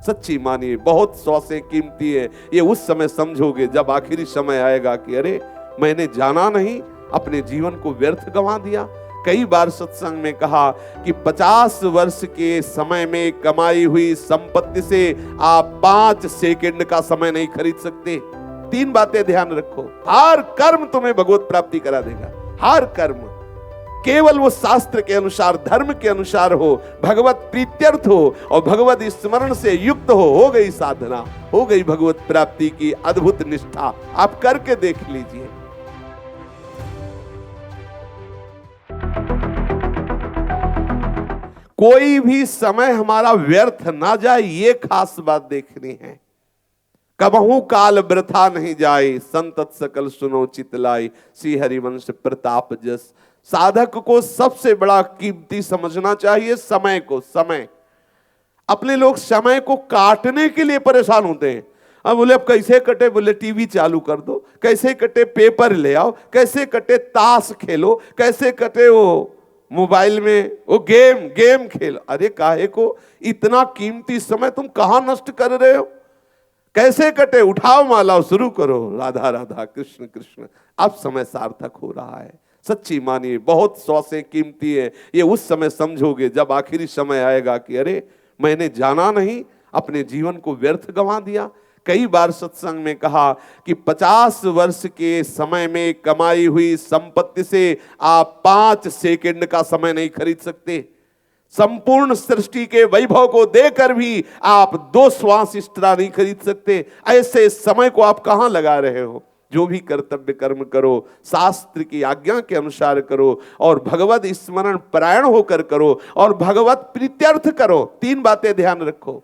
सच्ची मानिए, बहुत श्वासें कीमती है। ये उस समय समझोगे जब आखिरी समय आएगा कि अरे मैंने जाना नहीं, अपने जीवन को व्यर्थ गंवा दिया। कई बार सत्संग में कहा कि 50 वर्ष के समय में कमाई हुई संपत्ति से आप 5 सेकंड का समय नहीं खरीद सकते। 3 बातें ध्यान रखो। हर कर्म तुम्हें भगवत प्राप्ति करा देगा, हर कर्म। केवल वो शास्त्र के अनुसार, धर्म के अनुसार हो, भगवत प्रीत्यर्थ हो और भगवत स्मरण से युक्त हो गई साधना, हो गई भगवत प्राप्ति की अद्भुत निष्ठा। आप करके देख लीजिए। कोई भी समय हमारा व्यर्थ ना जाए, ये खास बात देखनी है। कबहू काल वृथा नहीं जाए, संतत सकल सुनो चितलाई, श्री हरिवंश प्रताप जस। साधक को सबसे बड़ा कीमती समझना चाहिए समय को। समय, अपने लोग समय को काटने के लिए परेशान होते हैं। अब बोले अब कैसे कटे, बोले टीवी चालू कर दो, कैसे कटे पेपर ले आओ, कैसे कटे ताश खेलो, कैसे कटे वो मोबाइल में वो गेम खेलो। अरे काहे को इतना कीमती समय तुम कहां नष्ट कर रहे हो? कैसे कटे, उठाओ माला शुरू करो, राधा राधा कृष्ण कृष्ण। अब समय सार्थक हो रहा है। सच्ची मानिए, बहुत श्वासें कीमती है। ये उस समय समझोगे जब आखिरी समय आएगा कि अरे मैंने जाना नहीं, अपने जीवन को व्यर्थ गंवा दिया। कई बार सत्संग में कहा कि 50 वर्ष के समय में कमाई हुई संपत्ति से आप 5 सेकंड का समय नहीं खरीद सकते। संपूर्ण सृष्टि के वैभव को देकर भी आप 2 श्वास इस तरह नहीं खरीद सकते। ऐसे समय को आप कहां लगा रहे हो? जो भी कर्तव्य कर्म करो, शास्त्र की आज्ञा के अनुसार करो और भगवत स्मरण परायण होकर करो और भगवत प्रीत्यर्थ करो। 3 बातें ध्यान रखो,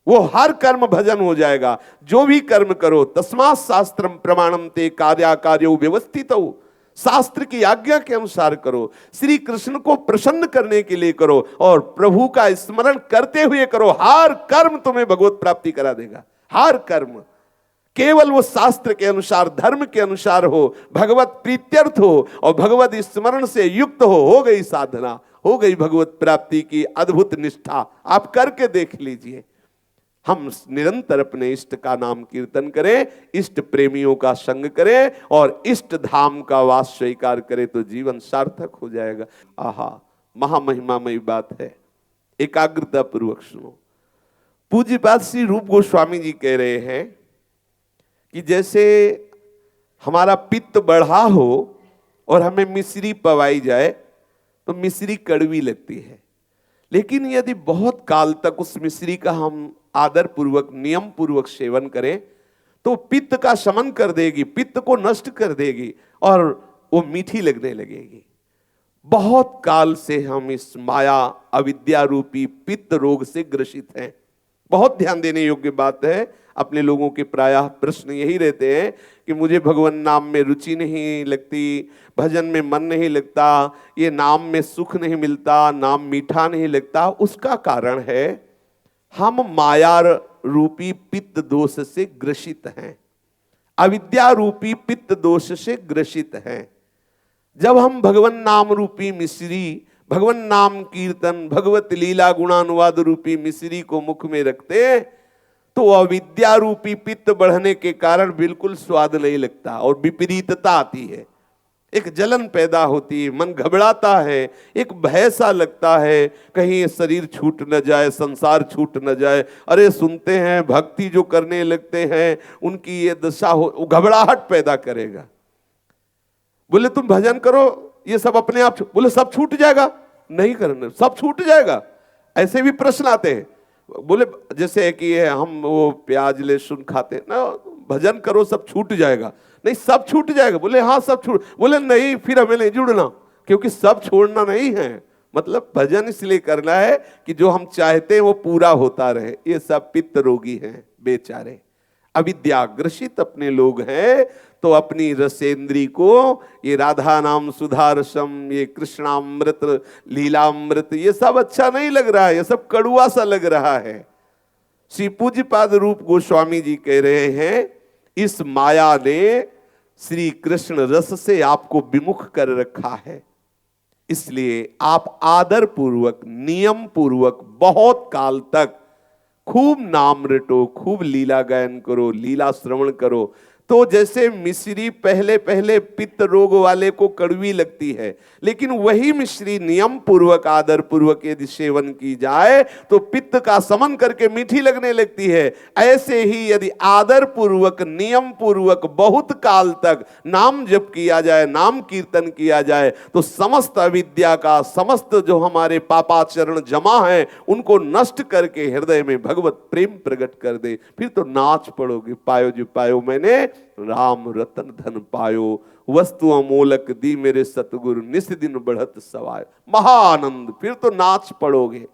वो हर कर्म भजन हो जाएगा। जो भी कर्म करो, तस्मात् शास्त्रम प्रमाणम ते कार्याकार्यो व्यवस्थित हो। शास्त्र की आज्ञा के अनुसार करो, श्री कृष्ण को प्रसन्न करने के लिए करो और प्रभु का स्मरण करते हुए करो। हर कर्म तुम्हें भगवत प्राप्ति करा देगा, हर कर्म। केवल वो शास्त्र के अनुसार, धर्म के अनुसार हो, भगवत प्रीत्यर्थ हो और भगवत स्मरण से युक्त हो गई साधना, हो गई भगवत प्राप्ति की अद्भुत निष्ठा। आप करके देख लीजिए। हम निरंतर अपने इष्ट का नाम कीर्तन करें, इष्ट प्रेमियों का संग करें और इष्ट धाम का वास स्वीकार करें तो जीवन सार्थक हो जाएगा। आहा, महामहिमामयी बात है। एकाग्रता पूर्वक सुनो। पूज्यपाद श्री रूप गोस्वामी जी कह रहे हैं कि जैसे हमारा पित्त बढ़ा हो और हमें मिश्री पवाई जाए तो मिश्री कड़वी लगती है, लेकिन यदि बहुत काल तक उस मिश्री का हम आदर पूर्वक, नियम पूर्वक सेवन करें तो पित्त का शमन कर देगी, पित्त को नष्ट कर देगी और वो मीठी लगने लगेगी। बहुत काल से हम इस माया अविद्या रूपी पित्त रोग से ग्रसित हैं। बहुत ध्यान देने योग्य बात है। अपने लोगों के प्रायः प्रश्न यही रहते हैं कि मुझे भगवान नाम में रुचि नहीं लगती, भजन में मन नहीं लगता, ये नाम में सुख नहीं मिलता, नाम मीठा नहीं लगता। उसका कारण है हम माया रूपी पित्त दोष से ग्रसित हैं, अविद्या रूपी पित्त दोष से ग्रसित हैं। जब हम भगवान नाम रूपी मिश्री, भगवान नाम कीर्तन, भगवत लीला गुणानुवाद रूपी मिश्री को मुख में रखते हैं तो अविद्या रूपी पित्त बढ़ने के कारण बिल्कुल स्वाद नहीं लगता और विपरीतता आती है। एक जलन पैदा होती है, मन घबराता है, एक भय सा लगता है कहीं ये शरीर छूट न जाए, संसार छूट न जाए। अरे सुनते हैं भक्ति जो करने लगते हैं उनकी ये दशा हो, घबराहट पैदा करेगा। बोले तुम भजन करो, ये सब अपने आप, बोले सब छूट जाएगा, नहीं करना, सब छूट जाएगा। ऐसे भी प्रश्न आते हैं। बोले जैसे कि हम वो प्याज लहसुन खाते ना, भजन करो सब छूट जाएगा, नहीं सब छूट जाएगा। बोले हाँ सब छूट, बोले नहीं फिर हमें नहीं जुड़ना, क्योंकि सब छोड़ना नहीं है। मतलब भजन इसलिए करना है कि जो हम चाहते हैं वो पूरा होता रहे। ये सब पित्त रोगी हैं बेचारे, अविद्याग्रसित अपने लोग हैं, तो अपनी रसेंद्री को ये राधा नाम सुधा रसम, ये कृष्णामृत, लीलामृत, ये सब अच्छा नहीं लग रहा है, ये सब कड़ुआ सा लग रहा है। श्री पूज्यपाद रूप गोस्वामी जी कह रहे हैं इस माया ने श्री कृष्ण रस से आपको विमुख कर रखा है, इसलिए आप आदर पूर्वक, नियम पूर्वक बहुत काल तक खूब नाम रटो, खूब लीला गायन करो, लीला श्रवण करो। तो जैसे मिश्री पहले पहले पित्त रोग वाले को कड़वी लगती है, लेकिन वही मिश्री नियम पूर्वक आदर पूर्वक यदि सेवन की जाए तो पित्त का समन करके मीठी लगने लगती है। ऐसे ही यदि आदर पूर्वक नियम पूर्वक बहुत काल तक नाम जप किया जाए, नाम कीर्तन किया जाए, तो समस्त अविद्या का, समस्त जो हमारे पापाचरण जमा है उनको नष्ट करके हृदय में भगवत प्रेम प्रकट कर दे। फिर तो नाच पड़ोगे, पायो जो पायो मैंने राम रतन धन पायो, वस्तु अमोलक दी मेरे सतगुरु, निस दिन बढ़त सवाय। महाआनंद, फिर तो नाच पड़ोगे।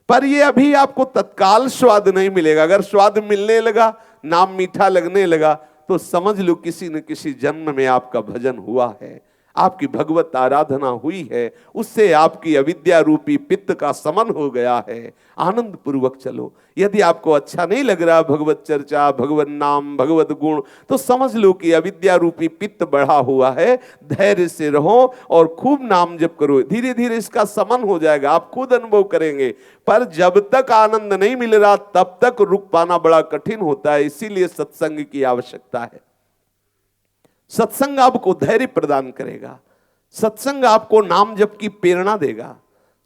पर ये अभी आपको तत्काल स्वाद नहीं मिलेगा। अगर स्वाद मिलने लगा, नाम मीठा लगने लगा, तो समझ लो किसी न किसी जन्म में आपका भजन हुआ है, आपकी भगवत आराधना हुई है, उससे आपकी अविद्या रूपी पित्त का समन हो गया है। आनंद पूर्वक चलो। यदि आपको अच्छा नहीं लग रहा भगवत चर्चा, भगवत नाम, भगवत गुण, तो समझ लो कि अविद्या रूपी पित्त बढ़ा हुआ है। धैर्य से रहो और खूब नाम जप करो, धीरे धीरे इसका समन हो जाएगा, आप खुद अनुभव करेंगे। पर जब तक आनंद नहीं मिल रहा तब तक रुक पाना बड़ा कठिन होता है। इसीलिए सत्संग की आवश्यकता है। सत्संग आपको धैर्य प्रदान करेगा, सत्संग आपको नाम जप की प्रेरणा देगा,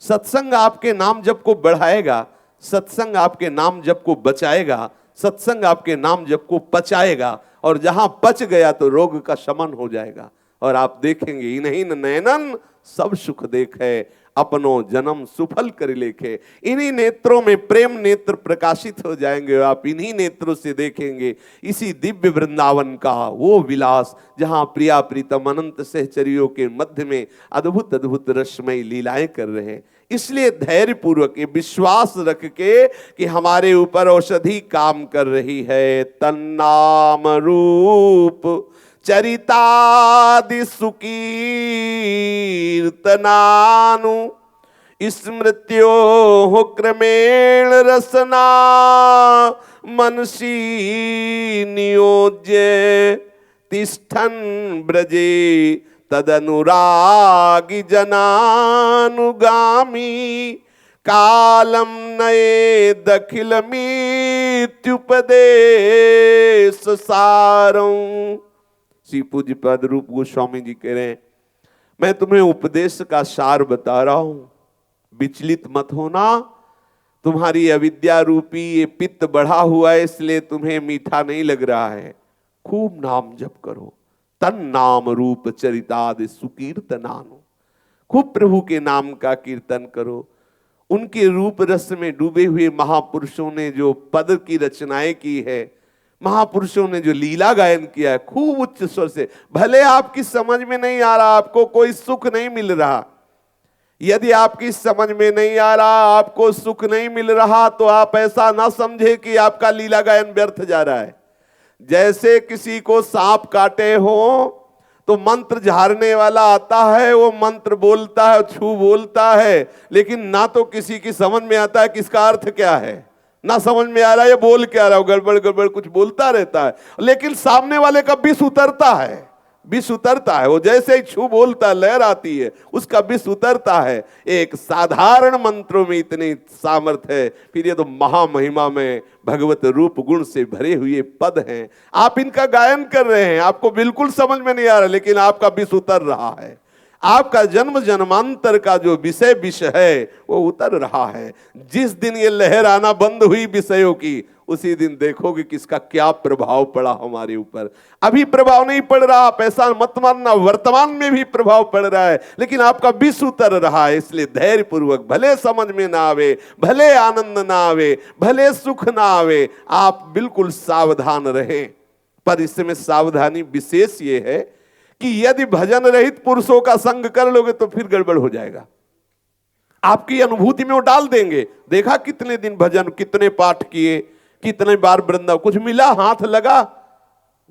सत्संग आपके नाम जप को बढ़ाएगा, सत्संग आपके नाम जप को बचाएगा, सत्संग आपके नाम जप को पचाएगा। और जहां पच गया तो रोग का शमन हो जाएगा। और आप देखेंगे इन्हीं नैनन सब सुख देखे, अपनो जन्म सुफल कर लेखे। इन्हीं नेत्रों में प्रेम नेत्र प्रकाशित हो जाएंगे। आप इन्हीं नेत्रों से देखेंगे इसी दिव्य वृंदावन का वो विलास, जहां प्रिया प्रीतम अनंत सहचरियों के मध्य में अद्भुत अद्भुत रसमयी लीलाएं कर रहे हैं। इसलिए धैर्य पूर्वक ये विश्वास रख के कि हमारे ऊपर औषधि काम कर रही है, तन्नाम रूप चरितादि सुकीर्तनानु स्मृत्यो क्रमेण रसना मनसी नियोज्य तिष्ठन ब्रजे तदनुरागी जनानुगामी कालम नये दखिलमीत्युपदेश सारं। श्री पूज्य पद रूप गोस्वामी जी कह रहे हैं, मैं तुम्हें उपदेश का सार बता रहा हूं, विचलित मत होना। तुम्हारी अविद्या रूपी ये पित्त बढ़ा हुआ है, इसलिए तुम्हें मीठा नहीं लग रहा है। खूब नाम जप करो, तन नाम रूप चरितादि सुकीर्तनानु। खूब प्रभु के नाम का कीर्तन करो। उनके रूप रस में डूबे हुए महापुरुषों ने जो पद की रचनाएं की है, महापुरुषों ने जो लीला गायन किया है, खूब उच्च स्वर से। भले आपकी समझ में नहीं आ रहा, आपको कोई सुख नहीं मिल रहा, यदि आपकी समझ में नहीं आ रहा, आपको सुख नहीं मिल रहा, तो आप ऐसा ना समझे कि आपका लीला गायन व्यर्थ जा रहा है। जैसे किसी को सांप काटे हो तो मंत्र झाड़ने वाला आता है, वो मंत्र बोलता है, छू बोलता है, लेकिन ना तो किसी की समझ में आता है किसका अर्थ क्या है, ना समझ में आ रहा है ये बोल क्या रहा है, गड़बड़ गड़बड़ कुछ बोलता रहता है। लेकिन सामने वाले का विष उतरता है, विष उतरता है। वो जैसे ही छू बोलता है, लहर आती है, उसका विष उतरता है। एक साधारण मंत्रों में इतनी सामर्थ्य है, फिर ये तो महामहिमा में भगवत रूप गुण से भरे हुए पद हैं। आप इनका गायन कर रहे हैं, आपको बिल्कुल समझ में नहीं आ रहा, लेकिन आपका विष उतर रहा है। आपका जन्म जन्मांतर का जो विष है वो उतर रहा है। जिस दिन ये लहर आना बंद हुई विषयों की, उसी दिन देखोगे कि इसका क्या प्रभाव पड़ा हमारे ऊपर। अभी प्रभाव नहीं पड़ रहा, आप ऐसा मत मानना, वर्तमान में भी प्रभाव पड़ रहा है, लेकिन आपका विष उतर रहा है। इसलिए धैर्य पूर्वक, भले समझ में ना आवे, भले आनंद ना आवे, भले सुख ना आवे, आप बिल्कुल सावधान रहें। पर इसमें सावधानी विशेष ये है कि यदि भजन रहित पुरुषों का संग कर लोगे तो फिर गड़बड़ हो जाएगा। आपकी अनुभूति में वो डाल देंगे। देखा कितने दिन भजन, कितने पाठ किए, कितने बार वृंदावन, कुछ मिला, हाथ लगा,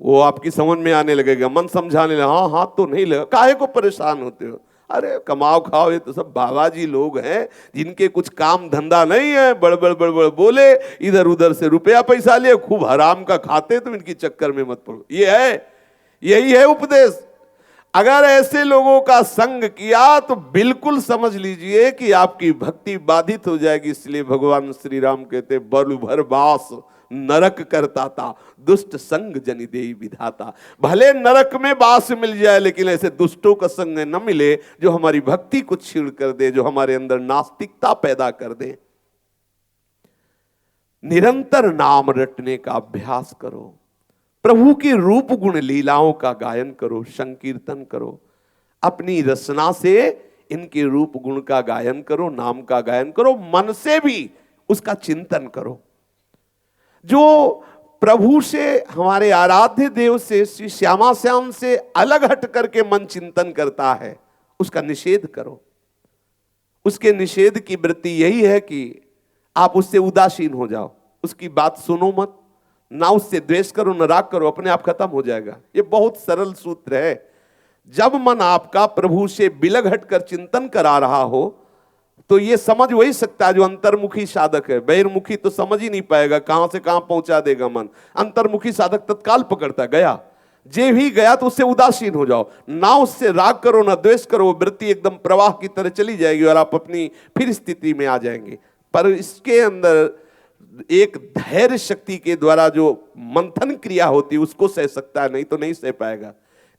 वो आपकी समझ में आने लगेगा, मन समझाने लगा, हाँ हाथ तो नहीं लगा, काहे को परेशान होते हो, अरे कमाओ खाओ, ये तो सब बाबा जी लोग हैं जिनके कुछ काम धंधा नहीं है, बड़बड़ बड़बड़ बोले, इधर उधर से रुपया पैसा लिए, खूब हराम का खाते, तो इनकी चक्कर में मत पड़ो। ये है, यही है उपदेश। अगर ऐसे लोगों का संग किया तो बिल्कुल समझ लीजिए कि आपकी भक्ति बाधित हो जाएगी। इसलिए भगवान श्री राम कहते बलु भर बास नरक करता था, दुष्ट संग जनि देई विधाता। भले नरक में बास मिल जाए, लेकिन ऐसे दुष्टों का संग न मिले जो हमारी भक्ति को छीण कर दे, जो हमारे अंदर नास्तिकता पैदा कर दे। निरंतर नाम रटने का अभ्यास करो, प्रभु की रूप गुण लीलाओं का गायन करो, संकीर्तन करो, अपनी रचना से इनके रूप गुण का गायन करो, नाम का गायन करो, मन से भी उसका चिंतन करो। जो प्रभु से, हमारे आराध्य देव से, श्री श्यामा श्याम से अलग हट करके मन चिंतन करता है, उसका निषेध करो। उसके निषेध की वृत्ति यही है कि आप उससे उदासीन हो जाओ, उसकी बात सुनो मत, ना उससे द्वेष करो, न राग करो, अपने आप खत्म हो जाएगा। ये बहुत सरल सूत्र है। जब मन आपका प्रभु से बिलग हटकर चिंतन करा रहा हो, तो ये समझ वही सकता है जो अंतर्मुखी साधक है। बहिर्मुखी तो समझ ही नहीं पाएगा, कहां से कहां पहुंचा देगा मन। अंतर्मुखी साधक तत्काल पकड़ता, गया जे भी गया, तो उससे उदासीन हो जाओ, ना उससे राग करो, ना द्वेष करो। वो वृत्ति एकदम प्रवाह की तरह चली जाएगी और आप अपनी फिर स्थिति में आ जाएंगे। पर इसके अंदर एक धैर्य शक्ति के द्वारा जो मंथन क्रिया होती है, उसको सह सकता है, नहीं तो नहीं सह पाएगा।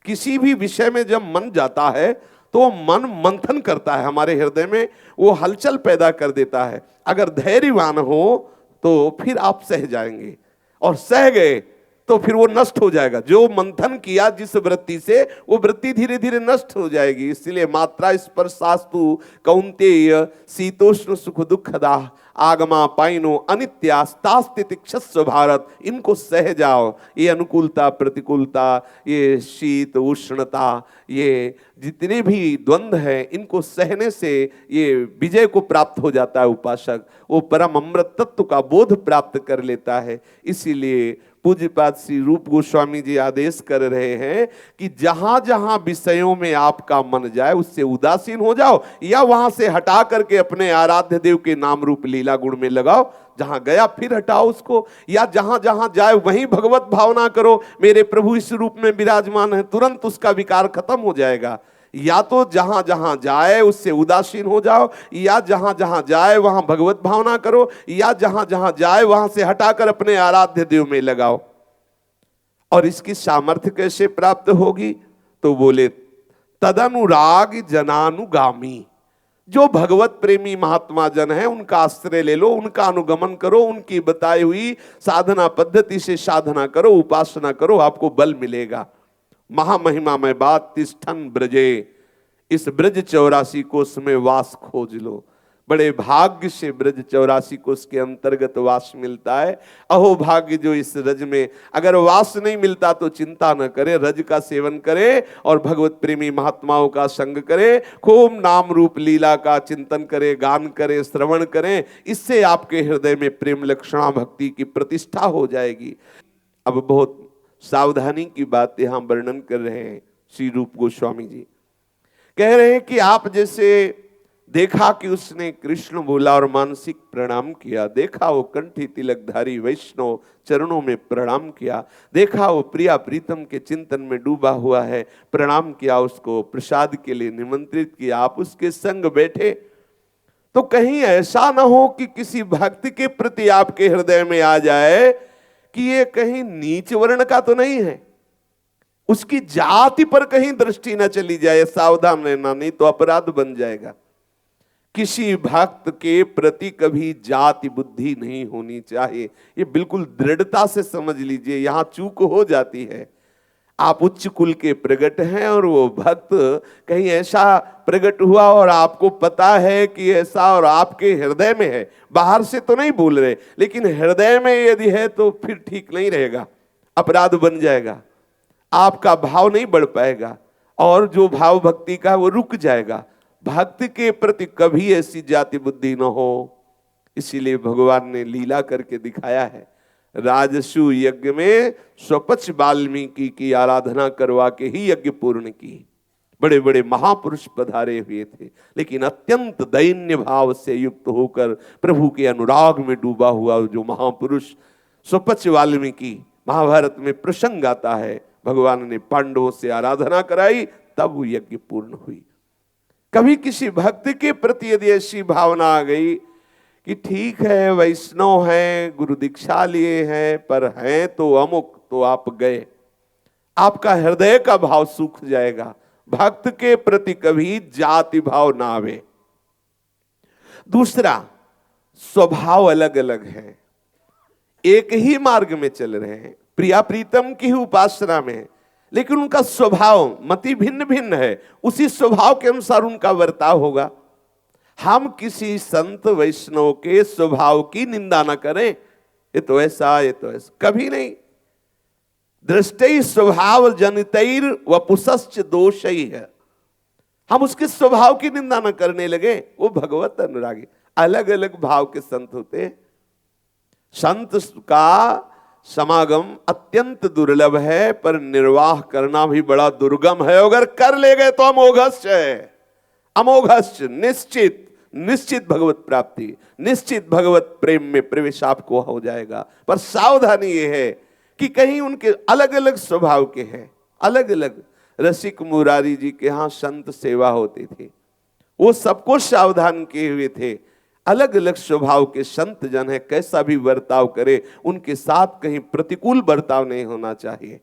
किसी भी विषय में जब मन जाता है तो मन मंथन करता है, हमारे हृदय में वो हलचल पैदा कर देता है। अगर धैर्यवान हो तो फिर आप सह जाएंगे, और सह गए तो फिर वो नष्ट हो जाएगा। जो मंथन किया जिस वृत्ति से, वो वृत्ति धीरे धीरे नष्ट हो जाएगी। इसलिए मात्रा स्पर्शास्तु कौन्तेय शीतोष्ण सुख दुखदा आगमा पाइनो अनित्यास्तास्तितिक्षस्व भारत। इनको सह जाओ। ये अनुकूलता प्रतिकूलता, ये शीत उष्णता, ये जितने भी द्वंद्व है, इनको सहने से ये विजय को प्राप्त हो जाता है। उपासक वो परम अमृत तत्व का बोध प्राप्त कर लेता है। इसीलिए पूज्यपाद श्री रूप गोस्वामी जी आदेश कर रहे हैं कि जहां जहां विषयों में आपका मन जाए, उससे उदासीन हो जाओ, या वहां से हटा करके अपने आराध्य देव के नाम रूप लीला गुण में लगाओ। जहां गया फिर हटाओ उसको, या जहां जहां जाए वहीं भगवत भावना करो, मेरे प्रभु इस रूप में विराजमान है, तुरंत उसका विकार खत्म हो जाएगा। या तो जहां जहां जाए उससे उदासीन हो जाओ, या जहां जहां जाए वहां भगवत भावना करो, या जहां जहां जाए वहां से हटाकर अपने आराध्य देव में लगाओ। और इसकी सामर्थ्य कैसे प्राप्त होगी? तो बोले तदनुराग जनानुगामी। जो भगवत प्रेमी महात्मा जन है, उनका आश्रय ले लो, उनका अनुगमन करो, उनकी बताई हुई साधना पद्धति से साधना करो, उपासना करो, आपको बल मिलेगा। महामहिमा में बात तिष्ठन ब्रजे, इस ब्रज 84 कोष में वास खोज लो। बड़े भाग्य से ब्रज 84 कोष के अंतर्गत वास मिलता है। अहो भाग्य जो इस रज में, अगर वास नहीं मिलता तो चिंता न करे, रज का सेवन करे और भगवत प्रेमी महात्माओं का संग करे, खूब नाम रूप लीला का चिंतन करे, गान करे, श्रवण करें। इससे आपके हृदय में प्रेम लक्षणा भक्ति की प्रतिष्ठा हो जाएगी। अब बहुत सावधानी की बात यहां वर्णन कर रहे हैं श्री रूप गोस्वामी जी। कह रहे हैं कि आप जैसे देखा कि उसने कृष्ण बोला और मानसिक प्रणाम किया, देखा वो कंठी तिलकधारी वैष्णव चरणों में प्रणाम किया, देखा वो प्रिया प्रीतम के चिंतन में डूबा हुआ है, प्रणाम किया, उसको प्रसाद के लिए निमंत्रित किया, आप उसके संग बैठे, तो कहीं ऐसा ना हो कि किसी भक्त के प्रति आपके हृदय में आ जाए कि ये कहीं नीच वर्ण का तो नहीं है, उसकी जाति पर कहीं दृष्टि न चली जाए। सावधान रहना, नहीं तो अपराध बन जाएगा। किसी भक्त के प्रति कभी जाति बुद्धि नहीं होनी चाहिए, ये बिल्कुल दृढ़ता से समझ लीजिए। यहां चूक हो जाती है। आप उच्च कुल के प्रगट हैं और वो भक्त कहीं ऐसा प्रकट हुआ और आपको पता है कि ऐसा, और आपके हृदय में है, बाहर से तो नहीं बोल रहे, लेकिन हृदय में यदि है तो फिर ठीक नहीं रहेगा, अपराध बन जाएगा, आपका भाव नहीं बढ़ पाएगा और जो भाव भक्ति का वो रुक जाएगा। भक्त के प्रति कभी ऐसी जाति बुद्धि न हो। इसीलिए भगवान ने लीला करके दिखाया है। राजसु यज्ञ में स्वपच वाल्मीकि की आराधना करवा के ही यज्ञ पूर्ण की। बड़े बड़े महापुरुष पधारे हुए थे, लेकिन अत्यंत दैन्य भाव से युक्त होकर प्रभु के अनुराग में डूबा हुआ जो महापुरुष स्वपच वाल्मीकि, महाभारत में प्रसंग आता है, भगवान ने पांडवों से आराधना कराई, तब वो यज्ञ पूर्ण हुई। कभी किसी भक्त के प्रति यदि ऐसी भावना आ गई कि ठीक है वैष्णव हैं, गुरु दीक्षा लिए हैं, पर हैं तो अमुक, तो आप गए, आपका हृदय का भाव सूख जाएगा। भक्त के प्रति कभी जाति भाव ना आवे। दूसरा, स्वभाव अलग अलग है, एक ही मार्ग में चल रहे हैं, प्रिया प्रीतम की ही उपासना में, लेकिन उनका स्वभाव मति भिन्न भिन्न है, उसी स्वभाव के अनुसार उनका वर्ताव होगा। हम किसी संत वैष्णव के स्वभाव की निंदा ना करें, ये तो ऐसा, ये तो ऐसा, कभी नहीं। दृष्टि स्वभाव जनितैर वपुषश्च दोषई है, हम उसके स्वभाव की निंदा न करने लगे। वो भगवत अनुरागी, अलग अलग भाव के संत होते हैं। संत का समागम अत्यंत दुर्लभ है, पर निर्वाह करना भी बड़ा दुर्गम है। अगर कर ले गए तो अमोघश्च है, अमोघश्च, निश्चित निश्चित भगवत प्राप्ति, निश्चित भगवत प्रेम में प्रवेश आपको हो जाएगा। पर सावधानी ये है कि कहीं उनके अलग अलग स्वभाव के हैं, अलग अलग। रसिक मुरारी जी के यहाँ संत सेवा होती थी, वो सबको सावधान किए हुए थे। अलग अलग स्वभाव के संत जन है, कैसा भी बर्ताव करे उनके साथ कहीं प्रतिकूल बर्ताव नहीं होना चाहिए।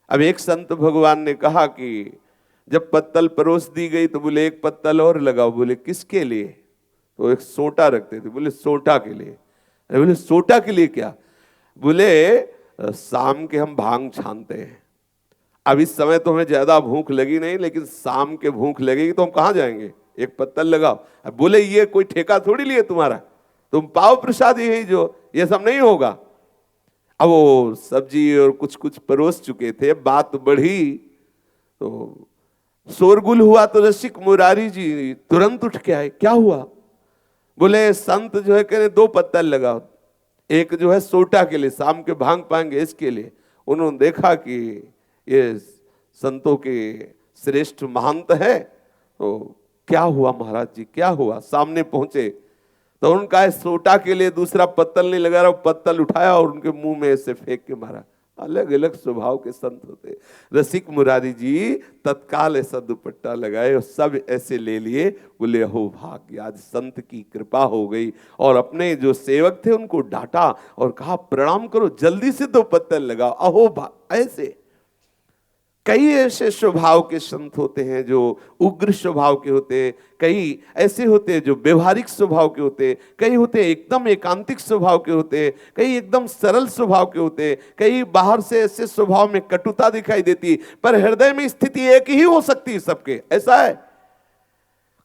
अब एक संत भगवान ने कहा कि जब पत्तल परोस दी गई तो बोले एक पत्तल और लगाओ। बोले किसके लिए? तो एक सोटा रखते थे, बोले सोटा के लिए। बोले सोटा के लिए क्या? बोले शाम के हम भांग छानते हैं, अब इस समय तो हमें ज्यादा भूख लगी नहीं, लेकिन शाम के भूख लगेगी तो हम कहाँ जाएंगे, एक पत्तल लगाओ। अब बोले ये कोई ठेका थोड़ी लिए तुम्हारा, तुम पाओ प्रसाद यही, जो ये सब नहीं होगा। अब वो सब्जी और कुछ कुछ परोस चुके थे, बात बढ़ी तो शोरगुल हुआ। तो रसिक मुरारी जी तुरंत उठ के आए, क्या हुआ? बोले संत जो है कह रहे 2 पत्तल लगाओ, एक जो है सोटा के लिए, शाम के भांग पाएंगे इसके लिए। उन्होंने देखा कि ये संतों के श्रेष्ठ महंत है, तो क्या हुआ महाराज जी, क्या हुआ? सामने पहुंचे तो उनका सोटा के लिए दूसरा पत्तल नहीं लगा रहा, पत्तल उठाया और उनके मुंह में ऐसे फेंक के मारा। अलग अलग स्वभाव के संत होते। रसिक मुरारी जी तत्काल ऐसा दुपट्टा लगाए और सब ऐसे ले लिए। बोले हो भाग्य, आज संत की कृपा हो गई। और अपने जो सेवक थे उनको डांटा और कहा प्रणाम करो, जल्दी से 2 पत्तल लगाओ। अहो ऐसे कई ऐसे स्वभाव के संत होते हैं जो उग्र स्वभाव के होते हैं, कई ऐसे होते हैं जो व्यवहारिक स्वभाव के होते हैं, कई होते हैं एकदम एकांतिक स्वभाव के होते हैं, कई एकदम सरल स्वभाव के होते हैं, कई बाहर से ऐसे स्वभाव में कटुता दिखाई देती, पर हृदय में स्थिति एक ही हो सकती है सबके, ऐसा है।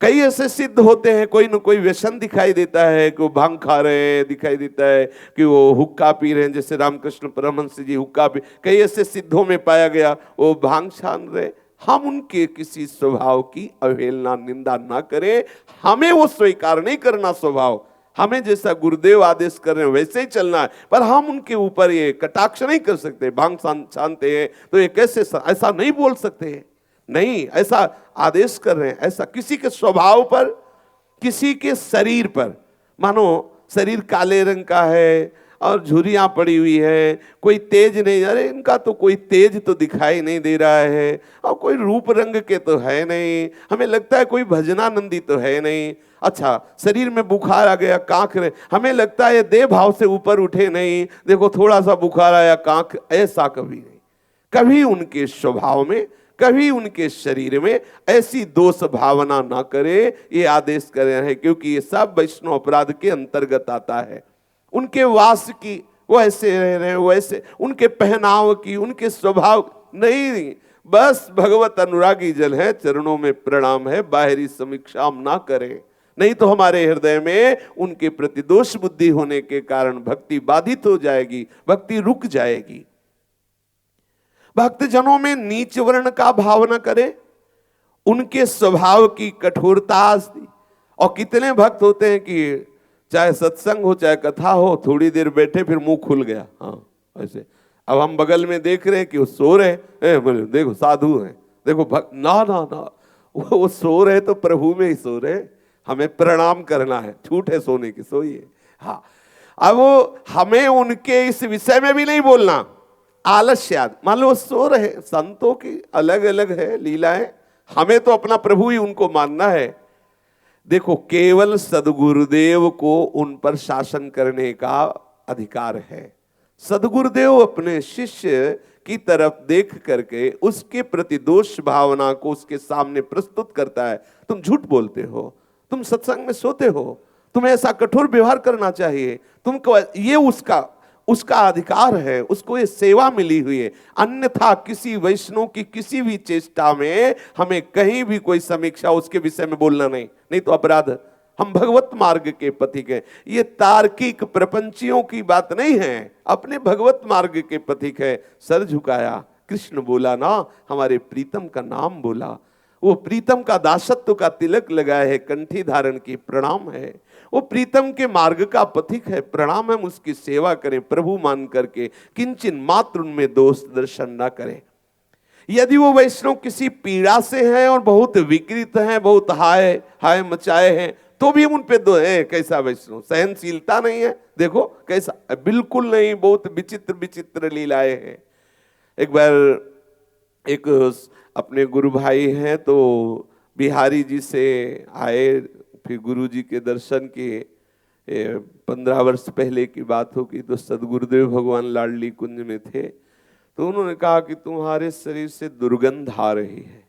कई ऐसे सिद्ध होते हैं, कोई न कोई व्यसन दिखाई देता है, कि वो भांग खा रहे हैं दिखाई देता है, कि वो हुक्का पी रहे हैं, जैसे रामकृष्ण परमहंस जी हुक्का पी। कई ऐसे सिद्धों में पाया गया वो भांग छान रहे। हम उनके किसी स्वभाव की अवहेलना निंदा ना करें, हमें वो स्वीकार नहीं करना स्वभाव, हमें जैसा गुरुदेव आदेश कर रहे हैं वैसे ही चलना है। पर हम उनके ऊपर ये कटाक्ष नहीं कर सकते, भांग छानते हैं तो ये कैसे, ऐसा नहीं बोल सकते हैं, नहीं ऐसा आदेश कर रहे हैं। ऐसा किसी के स्वभाव पर, किसी के शरीर पर, मानो शरीर काले रंग का है और झुर्रियां पड़ी हुई है, कोई तेज नहीं, अरे इनका तो कोई तेज तो दिखाई नहीं दे रहा है, और कोई रूप रंग के तो है नहीं, हमें लगता है कोई भजनानंदी तो है नहीं। अच्छा शरीर में बुखार आ गया, कांख रहे, हमें लगता है देह भाव से ऊपर उठे नहीं, देखो थोड़ा सा बुखार आया कांख, ऐसा कभी नहीं। कभी उनके स्वभाव में, कभी उनके शरीर में ऐसी दोष भावना ना करे, ये आदेश कर रहे हैं, क्योंकि ये सब वैष्णव अपराध के अंतर्गत आता है। उनके वास की, वो ऐसे रह रहे हैं, वो ऐसे, उनके पहनाव की, उनके स्वभाव नहीं, बस भगवत अनुरागी जन है, चरणों में प्रणाम है, बाहरी समीक्षा ना करें, नहीं तो हमारे हृदय में उनके प्रति दोष बुद्धि होने के कारण भक्ति बाधित हो जाएगी, भक्ति रुक जाएगी। भक्तजनों में नीच वर्ण का भाव न करें, उनके स्वभाव की कठोरता। और कितने भक्त होते हैं कि चाहे सत्संग हो चाहे कथा हो, थोड़ी देर बैठे फिर मुंह खुल गया, हाँ ऐसे। अब हम बगल में देख रहे हैं कि वो सो रहे, बोले देखो साधु हैं, देखो भक्त, ना ना ना, वो सो रहे तो प्रभु में ही सो रहे, हमें प्रणाम करना है, छूट है सोने की, सोइए। हाँ, अब वो हमें उनके इस विषय में भी नहीं बोलना, आलस्याद। मान लो सो रहे, संतों की अलग अलग है लीलाएं, हमें तो अपना प्रभु ही उनको मानना है। देखो, केवल सदगुरुदेव को उन पर शासन करने का अधिकार है। सदगुरुदेव अपने शिष्य की तरफ देख करके उसके प्रति दोष भावना को उसके सामने प्रस्तुत करता है। तुम झूठ बोलते हो, तुम सत्संग में सोते हो, तुम्हें ऐसा कठोर व्यवहार करना चाहिए, तुमको ये उसका अधिकार है, उसको ये सेवा मिली हुई है। अन्यथा किसी वैष्णव की किसी भी चेष्टा में हमें कहीं भी कोई समीक्षा उसके विषय में बोलना नहीं तो अपराध। हम भगवत मार्ग के पथिक हैं। ये तार्किक प्रपंचियों की बात नहीं है, अपने भगवत मार्ग के पथिक है। सर झुकाया, कृष्ण बोला ना, हमारे प्रीतम का नाम बोला, वो प्रीतम का दासत्व का तिलक लगाए है, कंठी धारण की, प्रणाम है। वो प्रीतम के मार्ग का पथिक है, प्रणाम, हम उसकी सेवा करें प्रभु मान करके, किंचन मात्र उनमें दोष दर्शन ना करें। यदि वो वैष्णव किसी पीड़ा से हैं और बहुत विकृत हैं, बहुत हाय हाय मचाए हैं, तो भी हम उन पे दो है। कैसा वैष्णव, सहनशीलता नहीं है, देखो कैसा, बिल्कुल नहीं, बहुत विचित्र विचित्र लीलाएं हैं। एक बार एक अपने गुरु भाई हैं तो बिहारी जी से आए, फिर गुरु जी के दर्शन किए। 15 वर्ष पहले की बात होगी, तो सदगुरुदेव भगवान लाडली कुंज में थे। तो उन्होंने कहा कि तुम्हारे शरीर से दुर्गंध आ रही है।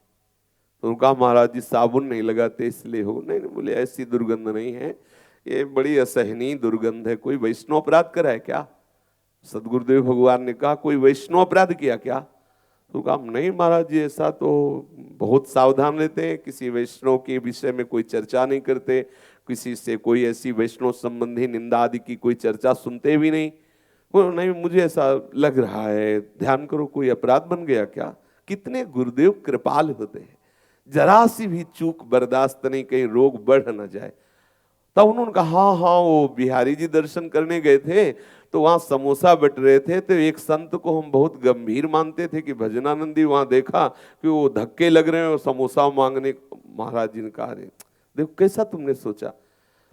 तो उन्होंने कहा महाराज जी साबुन नहीं लगाते इसलिए हो? नहीं बोले, ऐसी दुर्गंध नहीं है, ये बड़ी असहनीय दुर्गंध है। कोई वैष्णव अपराध करा है क्या? सदगुरुदेव भगवान ने कहा कोई वैष्णव अपराध किया क्या? तो कहा नहीं महाराज जी, ऐसा तो बहुत सावधान रहते हैं, किसी वैष्णव के विषय में कोई चर्चा नहीं करते, किसी से कोई ऐसी वैष्णव संबंधी निंदा आदि की कोई चर्चा सुनते भी नहीं। नहीं, मुझे ऐसा लग रहा है, ध्यान करो, कोई अपराध बन गया क्या? कितने गुरुदेव कृपाल होते हैं, जरा सी भी चूक बर्दाश्त नहीं, कहीं रोग बढ़ न जाए। तब उन्होंने कहा हाँ, वो बिहारी जी दर्शन करने गए थे तो वहां समोसा बट रहे थे, तो एक संत को हम बहुत गंभीर मानते थे कि भजनानंदी, वहां देखा कि वो धक्के लग रहे हैं और समोसा मांगने। महाराज जी ने कहा देखो कैसा तुमने सोचा,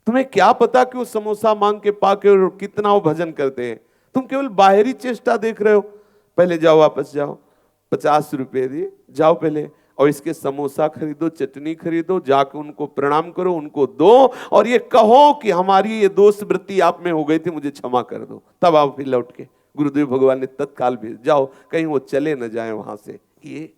तुम्हें क्या पता कि वो समोसा मांग के पाके और कितना वो भजन करते हैं, तुम केवल बाहरी चेष्टा देख रहे हो। पहले जाओ, वापस जाओ, 50 रुपए दिए, जाओ पहले और इसके समोसा खरीदो, चटनी खरीदो, जाकर उनको प्रणाम करो, उनको दो और ये कहो कि हमारी ये दोष वृत्ति आप में हो गई थी, मुझे क्षमा कर दो। तब आओ फिर लौट के। गुरुदेव भगवान ने तत्काल भेज, जाओ कहीं वो चले न जाए वहां से। ये